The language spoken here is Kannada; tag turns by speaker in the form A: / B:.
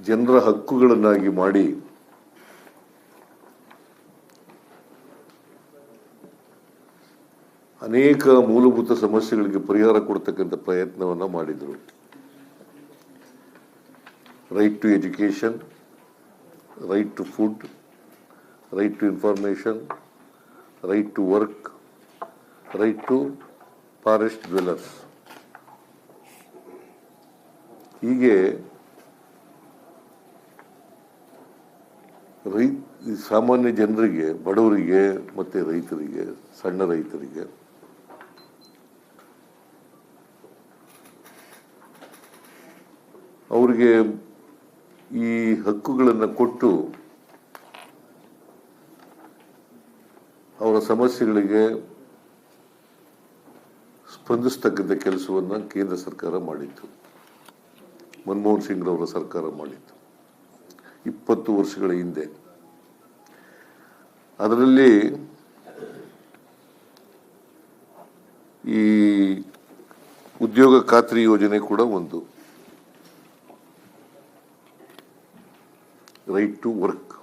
A: ಜನರ ಹಕ್ಕುಗಳನ್ನಾಗಿ ಮಾಡಿ ಅನೇಕ ಮೂಲಭೂತ ಸಮಸ್ಯೆಗಳಿಗೆ ಪರಿಹಾರ ಕೊಡ್ತಕ್ಕಂಥ ಪ್ರಯತ್ನವನ್ನು ಮಾಡಿದರು. Right to education, right to food, right to information, right to work, right to forest dwellers. ಹೀಗೆ ಸಾಮಾನ್ಯ ಜನರಿಗೆ, ಬಡವರಿಗೆ ಮತ್ತು ರೈತರಿಗೆ, ಸಣ್ಣ ರೈತರಿಗೆ ಅವರಿಗೆ ಈ ಹಕ್ಕುಗಳನ್ನು ಕೊಟ್ಟು ಅವರ ಸಮಸ್ಯೆಗಳಿಗೆ ಸ್ಪಂದಿಸ್ತಕ್ಕಂಥ ಕೆಲಸವನ್ನು ಕೇಂದ್ರ ಸರ್ಕಾರ ಮಾಡಿತ್ತು. ಮನಮೋಹನ್ ಸಿಂಗ್ ಅವರ ಸರ್ಕಾರ ಮಾಡಿತ್ತು 20 ವರ್ಷಗಳ ಹಿಂದೆ. ಅದರಲ್ಲಿ ಈ ಉದ್ಯೋಗ ಖಾತ್ರಿ ಯೋಜನೆ ಕೂಡ ಒಂದು. Right to work,